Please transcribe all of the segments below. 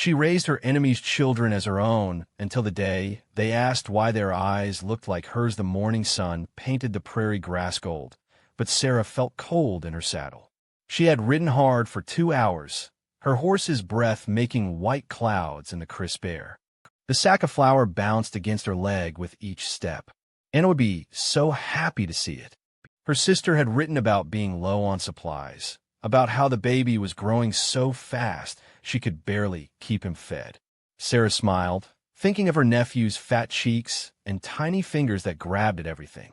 She raised her enemies' children as her own until the day they asked why their eyes looked like hers. The morning sun painted the prairie grass gold, but Sarah felt cold in her saddle. She had ridden hard for 2 hours, her horse's breath making white clouds in the crisp air. The sack of flour bounced against her leg with each step. Anna would be so happy to see it. Her sister had written about being low on supplies, about how the baby was growing so fast she could barely keep him fed. Sarah smiled, thinking of her nephew's fat cheeks and tiny fingers that grabbed at everything.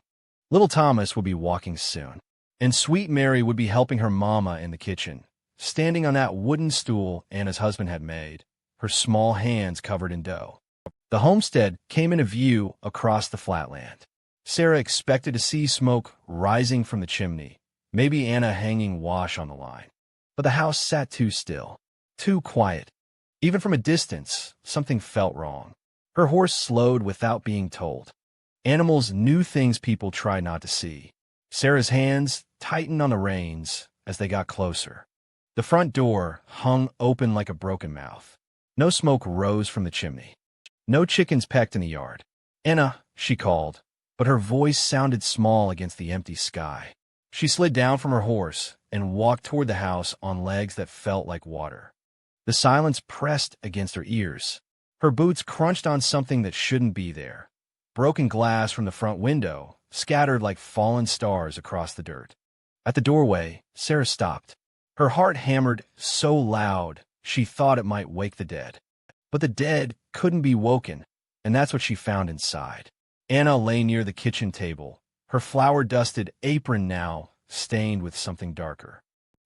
Little Thomas would be walking soon, and sweet Mary would be helping her mama in the kitchen, standing on that wooden stool Anna's husband had made, her small hands covered in dough. The homestead came into view across the flatland. Sarah expected to see smoke rising from the chimney, maybe Anna hanging wash on the line. But the house sat too still, too quiet. Even from a distance, something felt wrong. Her horse slowed without being told. Animals knew things people try not to see. Sarah's hands tightened on the reins as they got closer. The front door hung open like a broken mouth. No smoke rose from the chimney. No chickens pecked in the yard. "Anna," she called, but her voice sounded small against the empty sky. She slid down from her horse and walked toward the house on legs that felt like water. The silence pressed against her ears. Her boots crunched on something that shouldn't be there. Broken glass from the front window scattered like fallen stars across the dirt. At the doorway, Sarah stopped. Her heart hammered so loud she thought it might wake the dead. But the dead couldn't be woken, and that's what she found inside. Anna lay near the kitchen table, her flour-dusted apron now stained with something darker.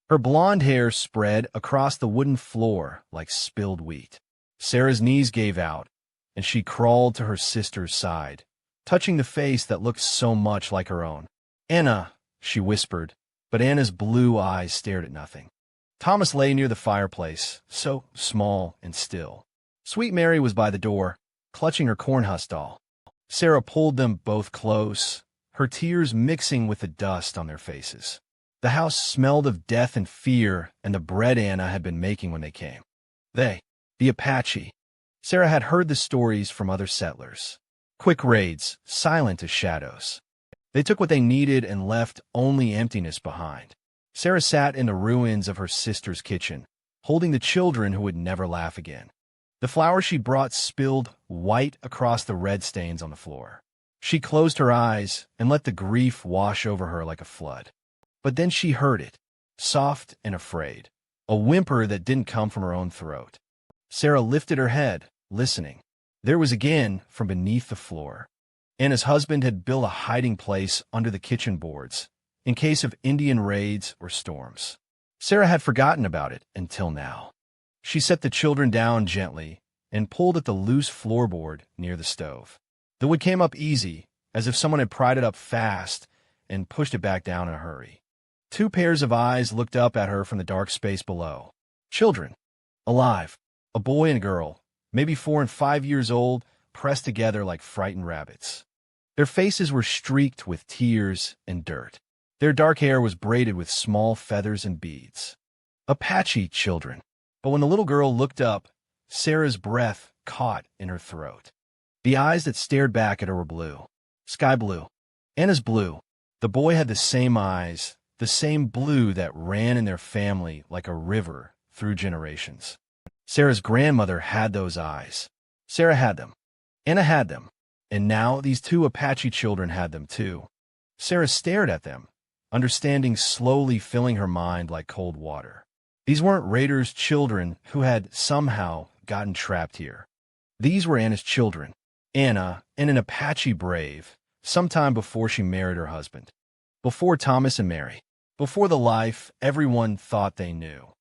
Her blonde hair spread across the wooden floor like spilled wheat. Sarah's knees gave out, and she crawled to her sister's side, touching the face that looked so much like her own. "Anna," she whispered, but Anna's blue eyes stared at nothing. Thomas lay near the fireplace, so small and still. Sweet Mary was by the door, clutching her corn husk doll. Sarah pulled them both close, her tears mixing with the dust on their faces. The house smelled of death and fear and the bread Anna had been making when they came. The Apache. Sarah had heard the stories from other settlers. Quick raids, silent as shadows. They took what they needed and left only emptiness behind. Sarah sat in the ruins of her sister's kitchen, holding the children who would never laugh again. The flour she brought spilled white across the red stains on the floor. She closed her eyes and let the grief wash over her like a flood. But then she heard it, soft and afraid, a whimper that didn't come from her own throat. Sarah lifted her head, listening. There was again from beneath the floor. Anna's husband had built a hiding place under the kitchen boards, in case of Indian raids or storms. Sarah had forgotten about it until now. She set the children down gently and pulled at the loose floorboard near the stove. The wood came up easy, as if someone had pried it up fast and pushed it back down in a hurry. 2 pairs of eyes looked up at her from the dark space below. Children. Alive. A boy and a girl, maybe 4 and 5 years old, pressed together like frightened rabbits. Their faces were streaked with tears and dirt. Their dark hair was braided with small feathers and beads. Apache children. But when the little girl looked up, Sarah's breath caught in her throat. The eyes that stared back at her were blue. Sky blue. Anna's blue. The boy had the same eyes, the same blue that ran in their family like a river through generations. Sarah's grandmother had those eyes. Sarah had them. Anna had them. And now these 2 Apache children had them too. Sarah stared at them, understanding slowly filling her mind like cold water. These weren't raiders' children who had somehow gotten trapped here. These were Anna's children. Anna and an Apache brave, sometime before she married her husband. Before Thomas and Mary. Before the life everyone thought they knew.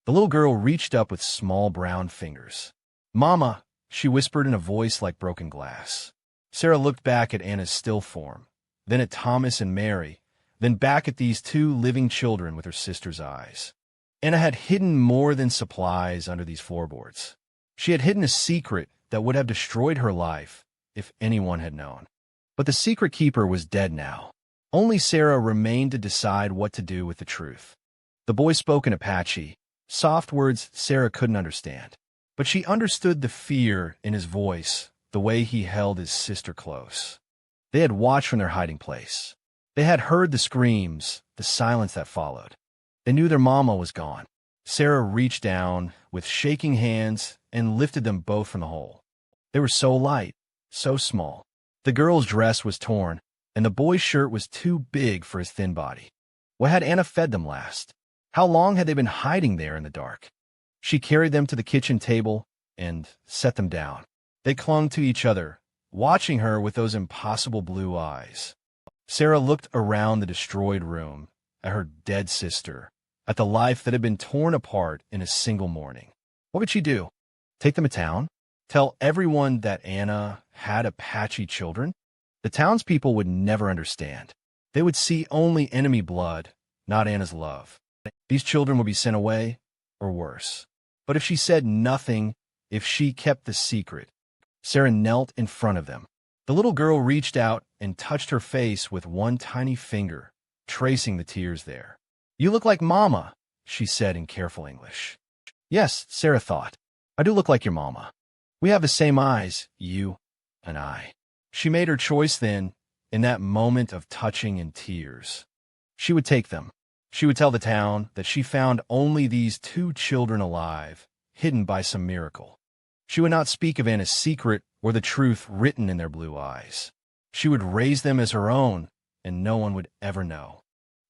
The little girl reached up with small brown fingers. "Mama," she whispered in a voice like broken glass. Sarah looked back at Anna's still form, then at Thomas and Mary, then back at these 2 living children with her sister's eyes. Anna had hidden more than supplies under these floorboards. She had hidden a secret that would have destroyed her life if anyone had known. But the secret keeper was dead now. Only Sarah remained to decide what to do with the truth. The boy spoke in Apache, soft words Sarah couldn't understand. But she understood the fear in his voice, the way he held his sister close. They had watched from their hiding place. They had heard the screams, the silence that followed. They knew their mama was gone. Sarah reached down with shaking hands and lifted them both from the hole. They were so light, so small. The girl's dress was torn, and the boy's shirt was too big for his thin body. What had Anna fed them last? How long had they been hiding there in the dark? She carried them to the kitchen table and set them down. They clung to each other, watching her with those impossible blue eyes. Sarah looked around the destroyed room, at her dead sister, at the life that had been torn apart in a single morning. What could she do? Take them to town? Tell everyone that Anna had Apache children? The townspeople would never understand. They would see only enemy blood, not Anna's love. These children would be sent away, or worse. But if she said nothing, if she kept the secret, Sarah knelt in front of them. The little girl reached out and touched her face with one tiny finger, tracing the tears there. "You look like Mama," she said in careful English. Yes, Sarah thought. I do look like your mama. We have the same eyes, you and I. She made her choice then, in that moment of touching and tears. She would take them. She would tell the town that she found only these 2 children alive, hidden by some miracle. She would not speak of Anna's secret or the truth written in their blue eyes. She would raise them as her own, and no one would ever know.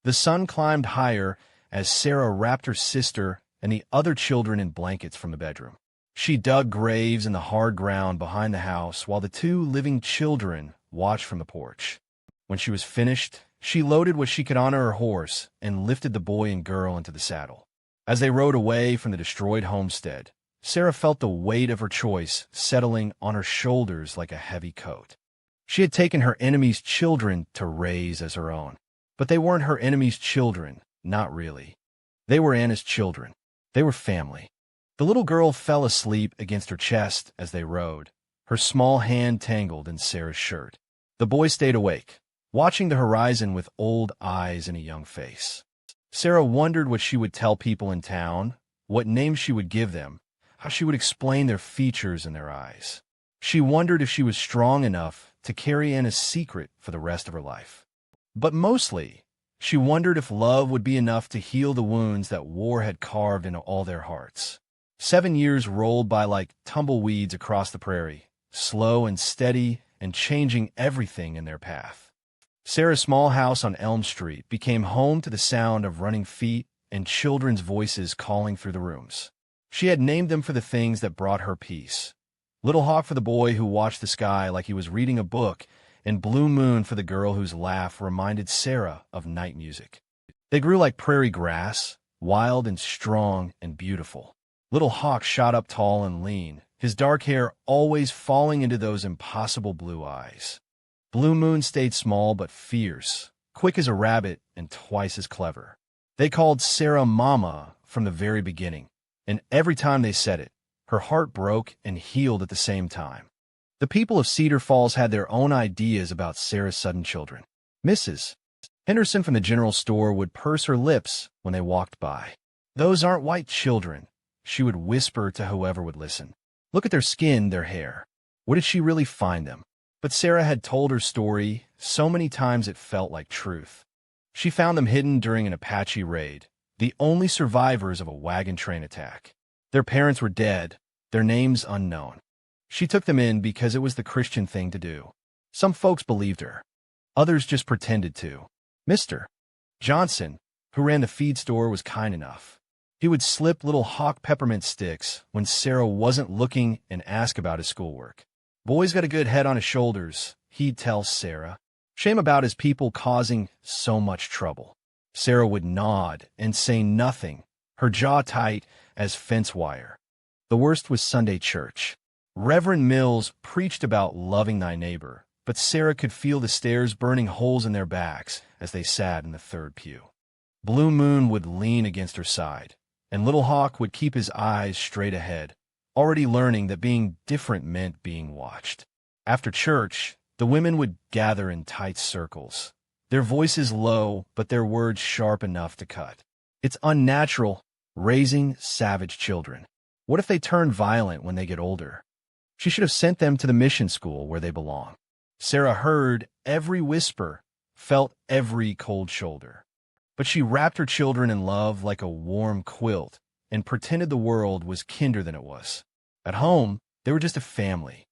The sun climbed higher as Sarah wrapped her sister and the other children in blankets from the bedroom. She dug graves in the hard ground behind the house while the 2 living children watched from the porch. When she was finished, she loaded what she could onto her horse and lifted the boy and girl into the saddle. As they rode away from the destroyed homestead, Sarah felt the weight of her choice settling on her shoulders like a heavy coat. She had taken her enemy's children to raise as her own. But they weren't her enemy's children, not really. They were Anna's children. They were family. The little girl fell asleep against her chest as they rode, her small hand tangled in Sarah's shirt. The boy stayed awake, watching the horizon with old eyes and a young face. Sarah wondered what she would tell people in town, what names she would give them, how she would explain their features and their eyes. She wondered if she was strong enough to carry Anna's secret for the rest of her life. But mostly, she wondered if love would be enough to heal the wounds that war had carved into all their hearts. 7 years rolled by like tumbleweeds across the prairie, slow and steady and changing everything in their path. Sarah's small house on Elm Street became home to the sound of running feet and children's voices calling through the rooms. She had named them for the things that brought her peace. Little Hawk for the boy who watched the sky like he was reading a book, and Blue Moon for the girl whose laugh reminded Sarah of night music. They grew like prairie grass, wild and strong and beautiful. Little Hawk shot up tall and lean, his dark hair always falling into those impossible blue eyes. Blue Moon stayed small but fierce, quick as a rabbit and twice as clever. They called Sarah Mama from the very beginning, and every time they said it, her heart broke and healed at the same time. The people of Cedar Falls had their own ideas about Sarah's sudden children. Mrs. Henderson from the general store would purse her lips when they walked by. "Those aren't white children," she would whisper to whoever would listen. "Look at their skin, their hair. Where did she really find them?" But Sarah had told her story so many times it felt like truth. She found them hidden during an Apache raid, the only survivors of a wagon train attack. Their parents were dead, their names unknown. She took them in because it was the Christian thing to do. Some folks believed her. Others just pretended to. Mr. Johnson, who ran the feed store, was kind enough. He would slip Little Hawk peppermint sticks when Sarah wasn't looking and ask about his schoolwork. "Boy's got a good head on his shoulders," he'd tell Sarah. "Shame about his people causing so much trouble." Sarah would nod and say nothing, her jaw tight as fence wire. The worst was Sunday church. Reverend Mills preached about loving thy neighbor, but Sarah could feel the stares burning holes in their backs as they sat in the third pew. Blue Moon would lean against her side, and Little Hawk would keep his eyes straight ahead, already learning that being different meant being watched. After church, the women would gather in tight circles, their voices low but their words sharp enough to cut. "It's unnatural, raising savage children. What if they turn violent when they get older? She should have sent them to the mission school where they belong. Sarah heard every whisper, felt every cold shoulder. But she wrapped her children in love like a warm quilt and pretended the world was kinder than it was. At home, they were just a family.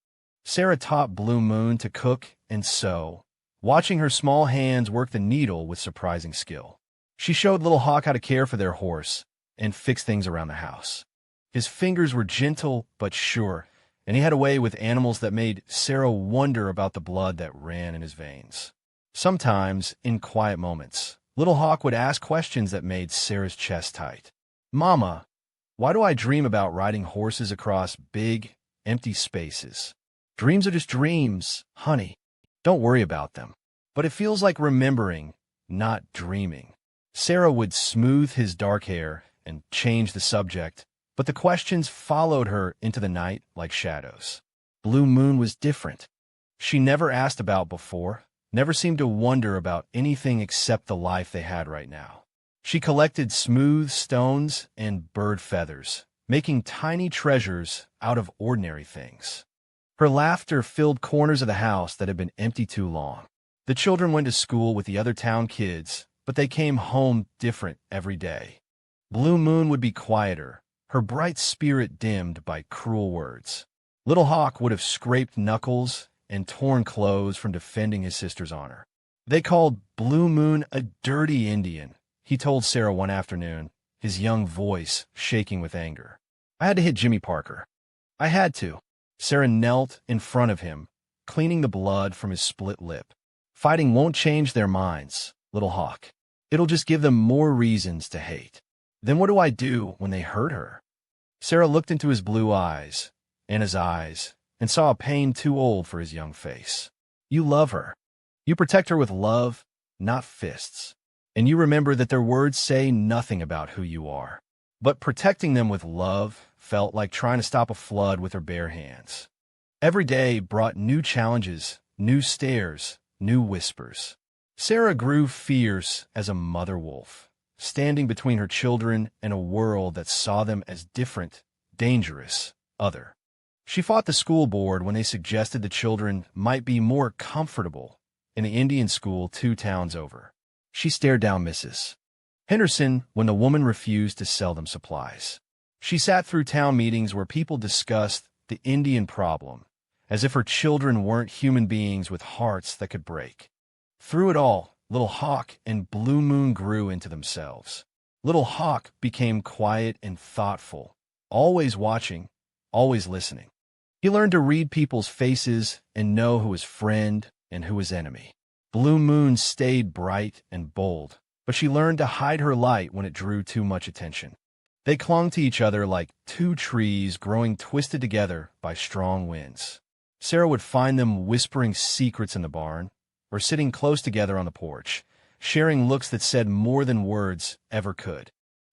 Sarah taught Blue Moon to cook and sew, watching her small hands work the needle with surprising skill. She showed Little Hawk how to care for their horse and fix things around the house. His fingers were gentle but sure, and he had a way with animals that made Sarah wonder about the blood that ran in his veins. Sometimes, in quiet moments, Little Hawk would ask questions that made Sarah's chest tight. "Mama, why do I dream about riding horses across big, empty spaces? Dreams are just dreams, honey. Don't worry about them. But it feels like remembering, not dreaming." Sarah would smooth his dark hair and change the subject, but the questions followed her into the night like shadows. Blue Moon was different. She never asked about before, never seemed to wonder about anything except the life they had right now. She collected smooth stones and bird feathers, making tiny treasures out of ordinary things. Her laughter filled corners of the house that had been empty too long. The children went to school with the other town kids, but they came home different every day. Blue Moon would be quieter, her bright spirit dimmed by cruel words. Little Hawk would have scraped knuckles and torn clothes from defending his sister's honor. They called Blue Moon a dirty Indian, he told Sarah one afternoon, his young voice shaking with anger. "I had to hit Jimmy Parker. I had to." Sarah knelt in front of him, cleaning the blood from his split lip. "Fighting won't change their minds, Little Hawk. It'll just give them more reasons to hate." "Then what do I do when they hurt her?" Sarah looked into his blue eyes, and his eyes, and saw a pain too old for his young face. "You love her. You protect her with love, not fists. And you remember that their words say nothing about who you are. But protecting them with love felt like trying to stop a flood with her bare hands. Every day brought new challenges, new stares, new whispers. Sarah grew fierce as a mother wolf, standing between her children and a world that saw them as different, dangerous, other. She fought the school board when they suggested the children might be more comfortable in the Indian school 2 towns over. She stared down Mrs. Henderson when the woman refused to sell them supplies. She sat through town meetings where people discussed the Indian problem, as if her children weren't human beings with hearts that could break. Through it all, Little Hawk and Blue Moon grew into themselves. Little Hawk became quiet and thoughtful, always watching, always listening. He learned to read people's faces and know who was friend and who was enemy. Blue Moon stayed bright and bold, but she learned to hide her light when it drew too much attention. They clung to each other like 2 trees growing twisted together by strong winds. Sarah would find them whispering secrets in the barn, or sitting close together on the porch, sharing looks that said more than words ever could.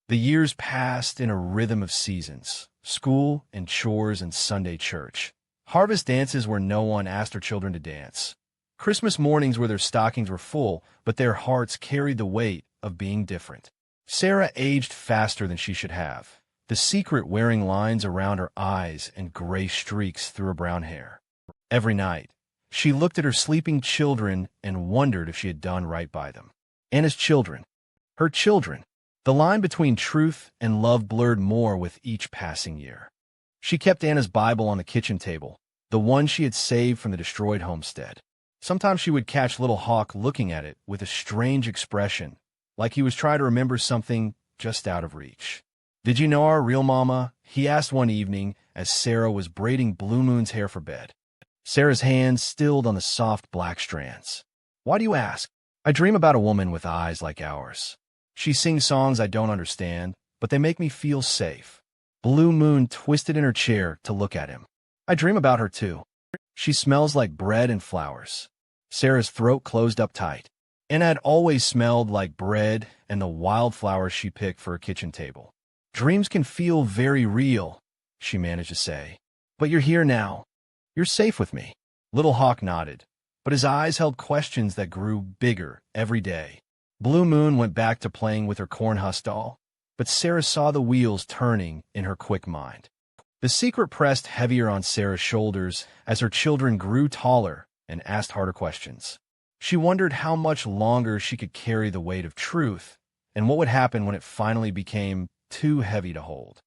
The years passed in a rhythm of seasons, school and chores and Sunday church. Harvest dances where no one asked her children to dance. Christmas mornings where their stockings were full, but their hearts carried the weight of being different. Sarah aged faster than she should have, the secret wearing lines around her eyes and gray streaks through her brown hair. Every night, she looked at her sleeping children and wondered if she had done right by them. Anna's children. Her children. The line between truth and love blurred more with each passing year. She kept Anna's Bible on the kitchen table, the one she had saved from the destroyed homestead. Sometimes she would catch Little Hawk looking at it with a strange expression, like he was trying to remember something just out of reach. "Did you know our real mama?" he asked one evening as Sarah was braiding Blue Moon's hair for bed. Sarah's hands stilled on the soft black strands. "Why do you ask?" "I dream about a woman with eyes like ours. She sings songs I don't understand, but they make me feel safe." Blue Moon twisted in her chair to look at him. "I dream about her too. She smells like bread and flowers." Sarah's throat closed up tight. Anna had always smelled like bread and the wildflowers she picked for her kitchen table. "Dreams can feel very real," she managed to say. "But you're here now. You're safe with me." Little Hawk nodded, but his eyes held questions that grew bigger every day. Blue Moon went back to playing with her corn husk doll, but Sarah saw the wheels turning in her quick mind. The secret pressed heavier on Sarah's shoulders as her children grew taller and asked harder questions. She wondered how much longer she could carry the weight of truth, and what would happen when it finally became too heavy to hold.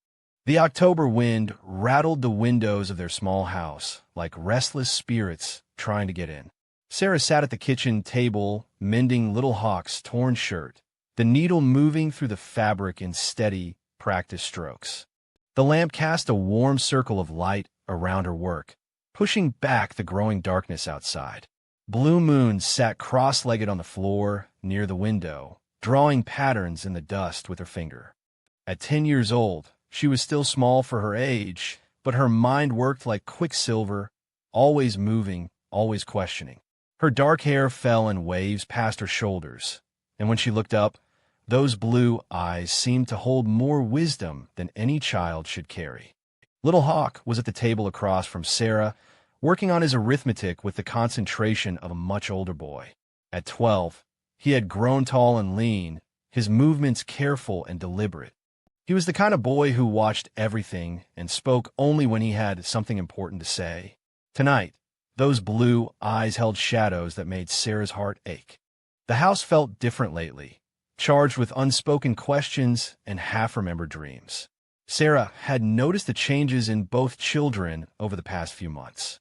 The October wind rattled the windows of their small house like restless spirits trying to get in. Sarah sat at the kitchen table, mending Little Hawk's torn shirt, the needle moving through the fabric in steady, practiced strokes. The lamp cast a warm circle of light around her work, pushing back the growing darkness outside. Blue Moon sat cross-legged on the floor near the window, drawing patterns in the dust with her finger. At 10 years old, she was still small for her age, but her mind worked like quicksilver, always moving, always questioning. Her dark hair fell in waves past her shoulders, and when she looked up, those blue eyes seemed to hold more wisdom than any child should carry. Little Hawk was at the table across from Sarah, working on his arithmetic with the concentration of a much older boy. At 12, he had grown tall and lean, his movements careful and deliberate. He was the kind of boy who watched everything and spoke only when he had something important to say. Tonight, those blue eyes held shadows that made Sarah's heart ache. The house felt different lately, charged with unspoken questions and half-remembered dreams. Sarah had noticed the changes in both children over the past few months.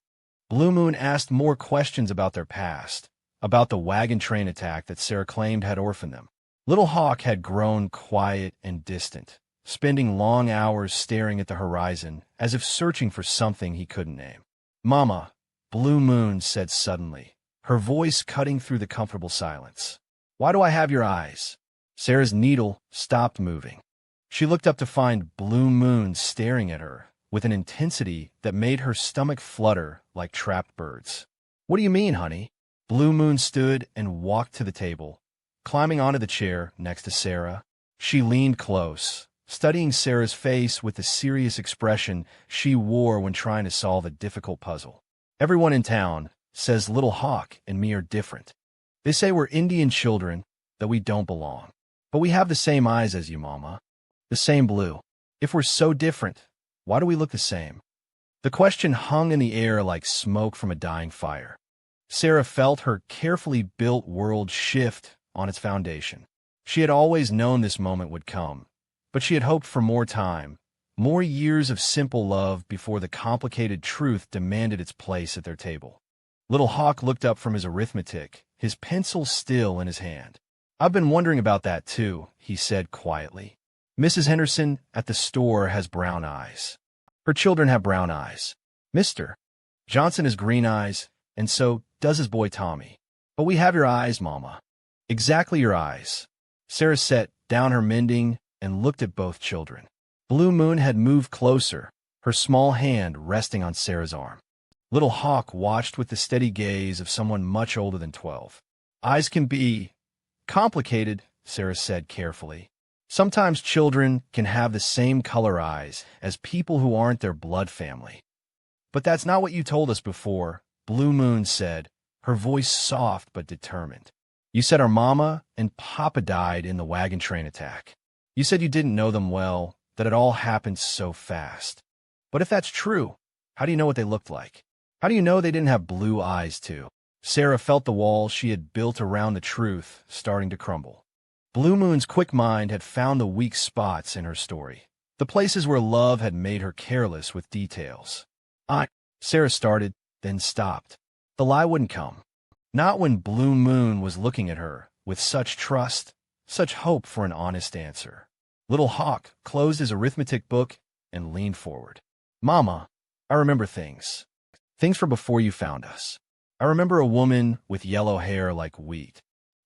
Blue Moon asked more questions about their past, about the wagon train attack that Sarah claimed had orphaned them. Little Hawk had grown quiet and distant, spending long hours staring at the horizon as if searching for something he couldn't name. "Mama," Blue Moon said suddenly, her voice cutting through the comfortable silence. "Why do I have your eyes?" Sarah's needle stopped moving. She looked up to find Blue Moon staring at her with an intensity that made her stomach flutter like trapped birds. "What do you mean, honey?" Blue Moon stood and walked to the table, climbing onto the chair next to Sarah. She leaned close, studying Sarah's face with the serious expression she wore when trying to solve a difficult puzzle. "Everyone in town says Little Hawk and me are different. They say we're Indian children, that we don't belong. But we have the same eyes as you, Mama. The same blue. If we're so different, why do we look the same?" The question hung in the air like smoke from a dying fire. Sarah felt her carefully built world shift on its foundation. She had always known this moment would come, but she had hoped for more time, more years of simple love before the complicated truth demanded its place at their table. Little Hawk looked up from his arithmetic, his pencil still in his hand. "I've been wondering about that too," he said quietly. "Mrs. Henderson at the store has brown eyes. Her children have brown eyes. Mr. Johnson has green eyes, and so does his boy Tommy. But we have your eyes, Mama. Exactly your eyes." Sarah set down her mending and looked at both children. Blue Moon had moved closer, her small hand resting on Sarah's arm. Little Hawk watched with the steady gaze of someone much older than 12. "Eyes can be complicated," Sarah said carefully. "Sometimes children can have the same color eyes as people who aren't their blood family." "But that's not what you told us before," Blue Moon said, her voice soft but determined. "You said our mama and papa died in the wagon train attack. You said you didn't know them well, that it all happened so fast. But if that's true, how do you know what they looked like? How do you know they didn't have blue eyes too?" Sarah felt the wall she had built around the truth starting to crumble. Blue Moon's quick mind had found the weak spots in her story, the places where love had made her careless with details. Sarah started, then stopped. The lie wouldn't come. Not when Blue Moon was looking at her with such trust, such hope for an honest answer. Little Hawk closed his arithmetic book and leaned forward. "Mama, I remember things. Things from before you found us. I remember a woman with yellow hair like wheat.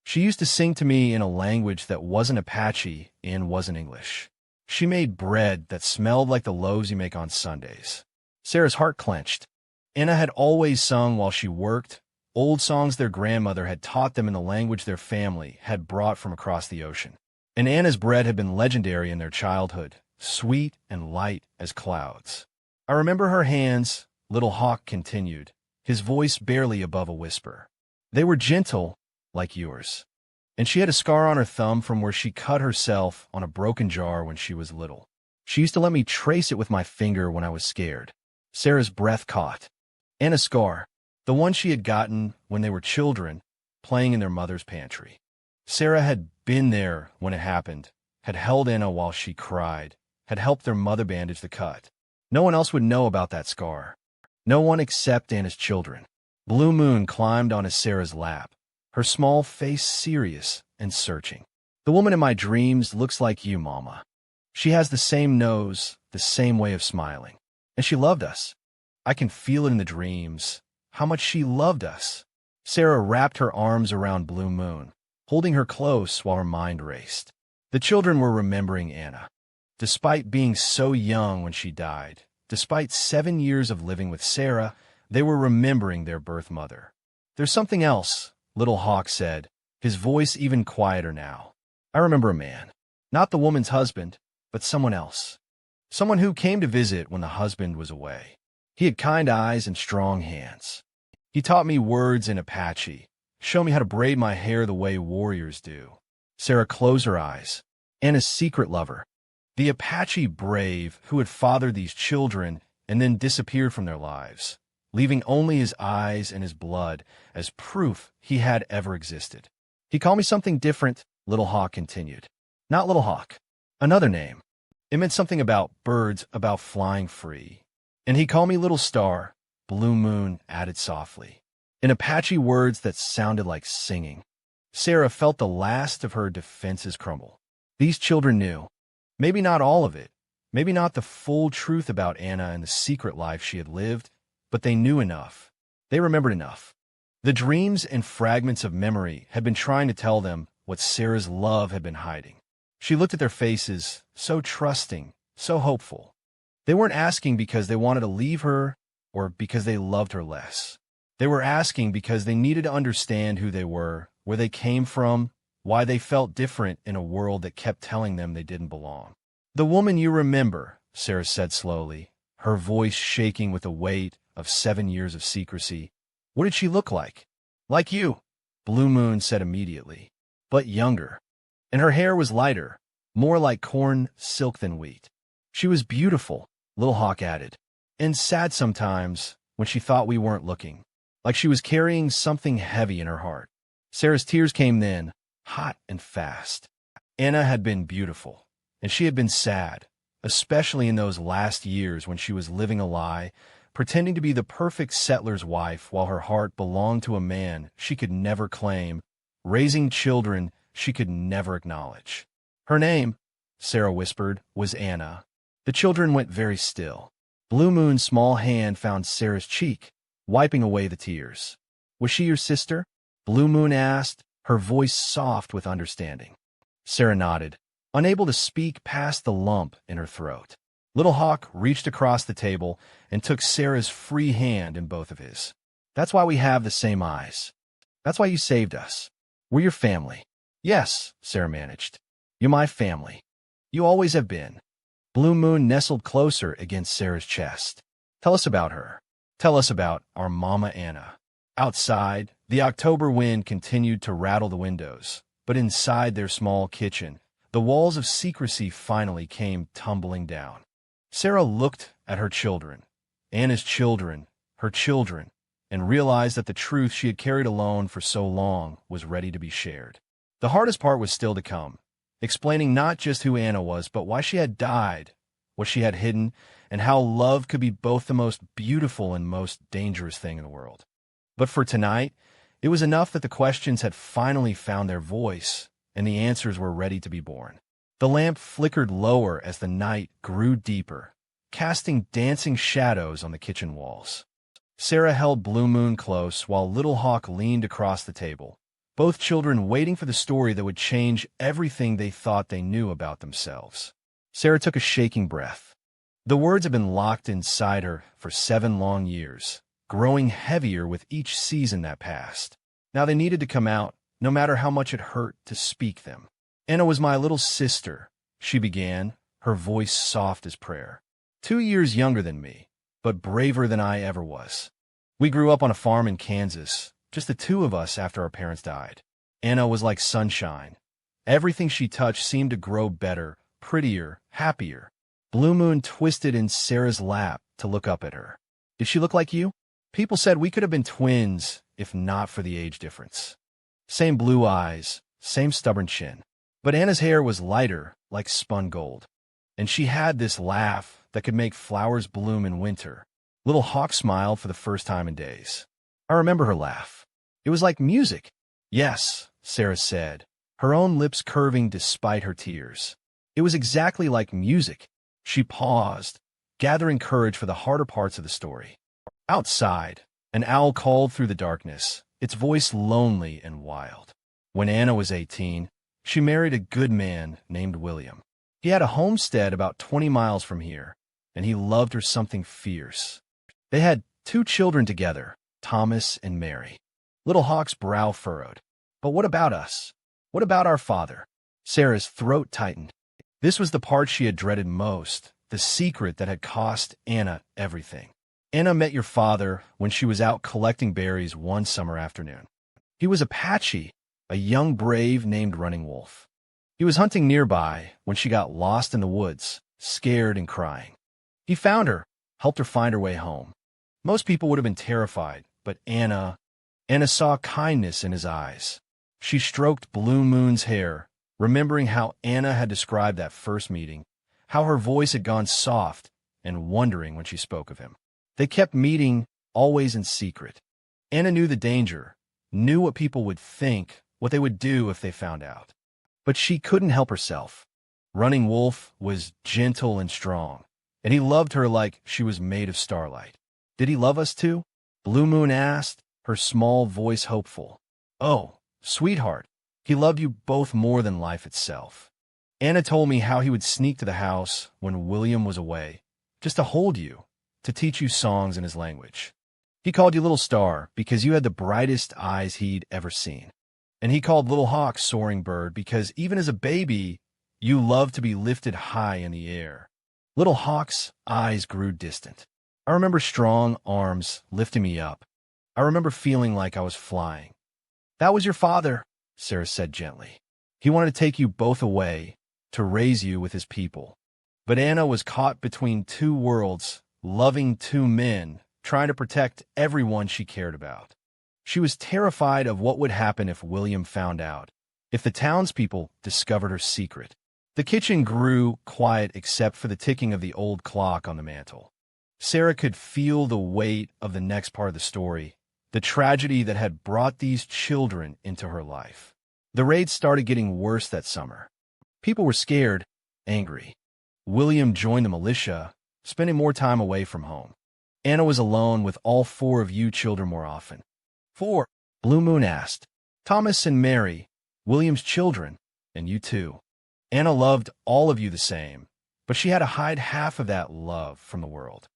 She used to sing to me in a language that wasn't Apache and wasn't English. She made bread that smelled like the loaves you make on Sundays." Sarah's heart clenched. Anna had always sung while she worked, old songs their grandmother had taught them in the language their family had brought from across the ocean. And Anna's bread had been legendary in their childhood, sweet and light as clouds. "I remember her hands," Little Hawk continued, his voice barely above a whisper. "They were gentle, like yours. And she had a scar on her thumb from where she cut herself on a broken jar when she was little. She used to let me trace it with my finger when I was scared. Sarah's breath caught. And a scar, the one she had gotten when they were children, playing in their mother's pantry. Sarah had been there when it happened, had held Anna while she cried, had helped their mother bandage the cut. No one else would know about that scar. No one except Anna's children. Blue Moon climbed onto Sarah's lap, her small face serious and searching. The woman in my dreams looks like you, Mama. She has the same nose, the same way of smiling. And she loved us. I can feel it in the dreams, how much she loved us. Sarah wrapped her arms around Blue Moon, holding her close while her mind raced. The children were remembering Anna. Despite being so young when she died, despite 7 years of living with Sarah, they were remembering their birth mother. There's something else, Little Hawk said, his voice even quieter now. I remember a man. Not the woman's husband, but someone else. Someone who came to visit when the husband was away. He had kind eyes and strong hands. He taught me words in Apache, showed me how to braid my hair the way warriors do. Sarah closed her eyes. Anna's secret lover. The Apache brave who had fathered these children and then disappeared from their lives, leaving only his eyes and his blood as proof he had ever existed. He called me something different, Little Hawk continued. Not Little Hawk. Another name. It meant something about birds, about flying free. And he called me Little Star, Blue Moon added softly, in Apache words that sounded like singing. Sarah felt the last of her defenses crumble. These children knew. Maybe not all of it, maybe not the full truth about Anna and the secret life she had lived, but they knew enough. They remembered enough. The dreams and fragments of memory had been trying to tell them what Sarah's love had been hiding. She looked at their faces, so trusting, so hopeful. They weren't asking because they wanted to leave her or because they loved her less. They were asking because they needed to understand who they were, where they came from, why they felt different in a world that kept telling them they didn't belong. The woman you remember, Sarah said slowly, her voice shaking with the weight of 7 years of secrecy. What did she look like? Like you, Blue Moon said immediately, but younger. And her hair was lighter, more like corn silk than wheat. She was beautiful, Little Hawk added, and sad sometimes when she thought we weren't looking, like she was carrying something heavy in her heart. Sarah's tears came then, hot and fast. Anna had been beautiful, and she had been sad, especially in those last years when she was living a lie, pretending to be the perfect settler's wife while her heart belonged to a man she could never claim, raising children she could never acknowledge. Her name, Sarah whispered, was Anna. The children went very still. Blue Moon's small hand found Sarah's cheek, wiping away the tears. Was she your sister? Blue Moon asked, her voice soft with understanding. Sarah nodded, unable to speak past the lump in her throat. Little Hawk reached across the table and took Sarah's free hand in both of his. That's why we have the same eyes. That's why you saved us. We're your family. Yes, Sarah managed. You're my family. You always have been. Blue Moon nestled closer against Sarah's chest. Tell us about her. Tell us about our Mama Anna. Outside, the October wind continued to rattle the windows, but inside their small kitchen, the walls of secrecy finally came tumbling down. Sarah looked at her children, Anna's children, her children, and realized that the truth she had carried alone for so long was ready to be shared. The hardest part was still to come, explaining not just who Anna was, but why she had died, what she had hidden, and how love could be both the most beautiful and most dangerous thing in the world. But for tonight, it was enough that the questions had finally found their voice, and the answers were ready to be born. The lamp flickered lower as the night grew deeper, casting dancing shadows on the kitchen walls. Sarah held Blue Moon close while Little Hawk leaned across the table, both children waiting for the story that would change everything they thought they knew about themselves. Sarah took a shaking breath. The words had been locked inside her for 7 long years, growing heavier with each season that passed. Now they needed to come out, no matter how much it hurt to speak them. Anna was my little sister, she began, her voice soft as prayer. 2 years younger than me, but braver than I ever was. We grew up on a farm in Kansas, just the 2 of us after our parents died. Anna was like sunshine. Everything she touched seemed to grow better, prettier, happier. Blue Moon twisted in Sarah's lap to look up at her. Did she look like you? People said we could have been twins if not for the age difference. Same blue eyes, same stubborn chin. But Anna's hair was lighter, like spun gold. And she had this laugh that could make flowers bloom in winter. Little Hawk smiled for the first time in days. I remember her laugh. It was like music. Yes, Sarah said, her own lips curving despite her tears. It was exactly like music. She paused, gathering courage for the harder parts of the story. Outside, an owl called through the darkness, its voice lonely and wild. When Anna was 18, she married a good man named William. He had a homestead about 20 miles from here, and he loved her something fierce. They had 2 children together, Thomas and Mary. Little Hawk's brow furrowed. But what about us? What about our father? Sarah's throat tightened. This was the part she had dreaded most, the secret that had cost Anna everything. Anna met your father when she was out collecting berries one summer afternoon. He was Apache, a young brave named Running Wolf. He was hunting nearby when she got lost in the woods, scared and crying. He found her, helped her find her way home. Most people would have been terrified, but Anna saw kindness in his eyes. She stroked Blue Moon's hair, remembering how Anna had described that first meeting, how her voice had gone soft, and wondering when she spoke of him. They kept meeting, always in secret. Anna knew the danger, knew what people would think, what they would do if they found out. But she couldn't help herself. Running Wolf was gentle and strong, and he loved her like she was made of starlight. Did he love us too? Blue Moon asked, her small voice hopeful. Oh, sweetheart, he loved you both more than life itself. Anna told me how he would sneak to the house when William was away, just to hold you, to teach you songs in his language. He called you Little Star because you had the brightest eyes he'd ever seen. And he called Little Hawk Soaring Bird because even as a baby, you loved to be lifted high in the air. Little Hawk's eyes grew distant. I remember strong arms lifting me up. I remember feeling like I was flying. That was your father, Sarah said gently. He wanted to take you both away, to raise you with his people. But Anna was caught between 2 worlds, loving 2 men, trying to protect everyone she cared about. She was terrified of what would happen if William found out, if the townspeople discovered her secret. The kitchen grew quiet except for the ticking of the old clock on the mantel. Sarah could feel the weight of the next part of the story, the tragedy that had brought these children into her life. The raids started getting worse that summer. People were scared, angry. William joined the militia, spending more time away from home. Anna was alone with all 4 of you children more often. 4, Blue Moon asked. Thomas and Mary, William's children, and you too. Anna loved all of you the same, but she had to hide half of that love from the world.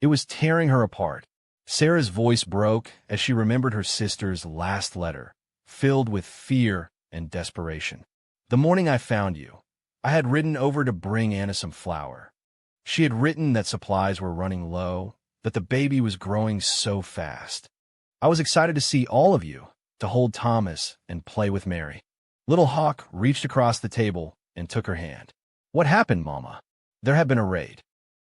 It was tearing her apart. Sarah's voice broke as she remembered her sister's last letter, filled with fear and desperation. The morning I found you, I had ridden over to bring Anna some flour. She had written that supplies were running low, that the baby was growing so fast. I was excited to see all of you, to hold Thomas and play with Mary. Little Hawk reached across the table and took her hand. What happened, Mama? There had been a raid.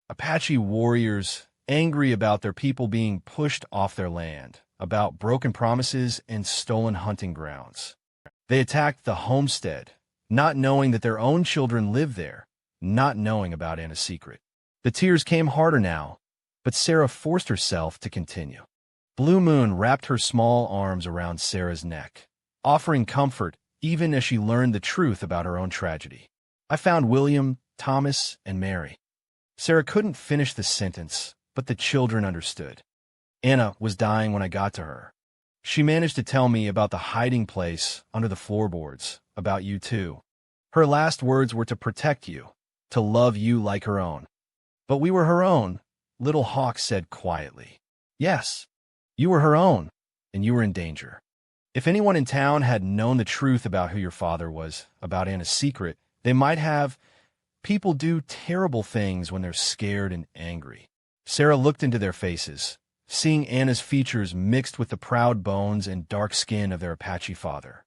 Apache warriors, angry about their people being pushed off their land, about broken promises and stolen hunting grounds. They attacked the homestead, not knowing that their own children lived there, not knowing about Anna's secret. The tears came harder now, but Sarah forced herself to continue. Blue Moon wrapped her small arms around Sarah's neck, offering comfort even as she learned the truth about her own tragedy. I found William, Thomas, and Mary. Sarah couldn't finish the sentence, but the children understood. Anna was dying when I got to her. She managed to tell me about the hiding place under the floorboards, about you too. Her last words were to protect you, to love you like her own. But we were her own, Little Hawk said quietly. Yes, you were her own, and you were in danger. If anyone in town had known the truth about who your father was, about Anna's secret, they might have. People do terrible things when they're scared and angry. Sarah looked into their faces, seeing Anna's features mixed with the proud bones and dark skin of their Apache father.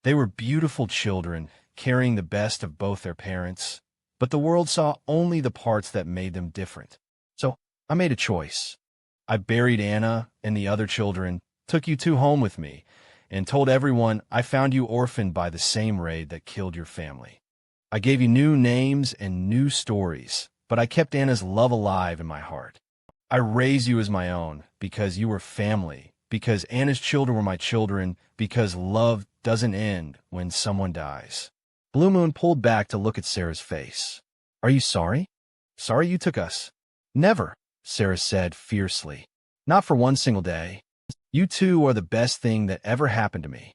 They were beautiful children, carrying the best of both their parents, but the world saw only the parts that made them different. So I made a choice. I buried Anna and the other children, took you two home with me, and told everyone I found you orphaned by the same raid that killed your family. I gave you new names and new stories, but I kept Anna's love alive in my heart. I raised you as my own because you were family, because Anna's children were my children, because love doesn't end when someone dies. Blue Moon pulled back to look at Sarah's face. Are you sorry? Sorry you took us? Never, Sarah said fiercely. Not for one single day. You two are the best thing that ever happened to me.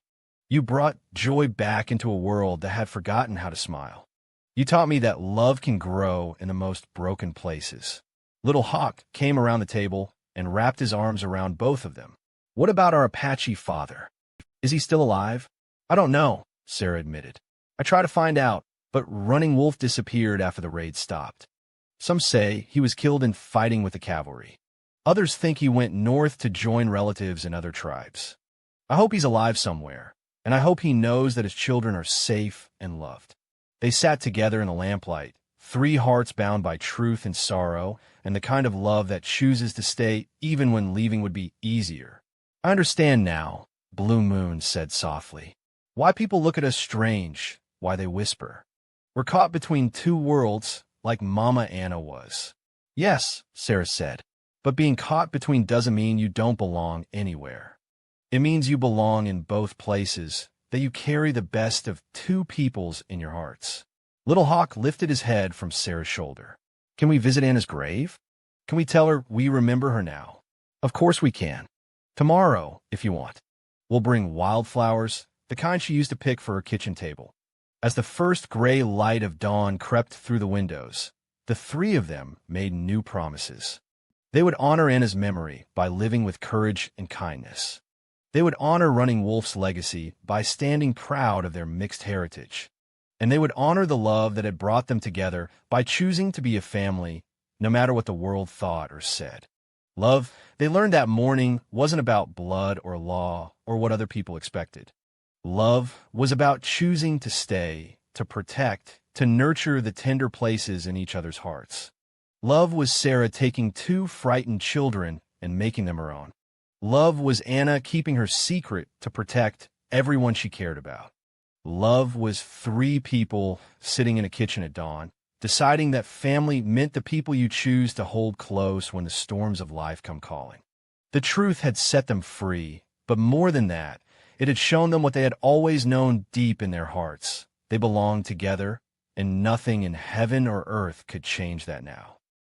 You brought joy back into a world that had forgotten how to smile. You taught me that love can grow in the most broken places. Little Hawk came around the table and wrapped his arms around both of them. What about our Apache father? Is he still alive? I don't know, Sarah admitted. I tried to find out, but Running Wolf disappeared after the raid stopped. Some say he was killed in fighting with the cavalry. Others think he went north to join relatives in other tribes. I hope he's alive somewhere, and I hope he knows that his children are safe and loved. They sat together in the lamplight, three hearts bound by truth and sorrow, and the kind of love that chooses to stay even when leaving would be easier. I understand now, Blue Moon said softly. Why people look at us strange, why they whisper. We're caught between two worlds, like Mama Anna was. Yes, Sarah said, but being caught between doesn't mean you don't belong anywhere. It means you belong in both places, that you carry the best of two peoples in your hearts. Little Hawk lifted his head from Sarah's shoulder. Can we visit Anna's grave? Can we tell her we remember her now? Of course we can. Tomorrow, if you want. We'll bring wildflowers, the kind she used to pick for her kitchen table. As the first gray light of dawn crept through the windows, the three of them made new promises. They would honor Anna's memory by living with courage and kindness. They would honor Running Wolf's legacy by standing proud of their mixed heritage. And they would honor the love that had brought them together by choosing to be a family, no matter what the world thought or said. Love, they learned that morning, wasn't about blood or law or what other people expected. Love was about choosing to stay, to protect, to nurture the tender places in each other's hearts. Love was Sarah taking two frightened children and making them her own. Love was Anna keeping her secret to protect everyone she cared about. Love was three people sitting in a kitchen at dawn, deciding that family meant the people you choose to hold close when the storms of life come calling. The truth had set them free, but more than that, it had shown them what they had always known deep in their hearts. They belonged together, and nothing in heaven or earth could change that now.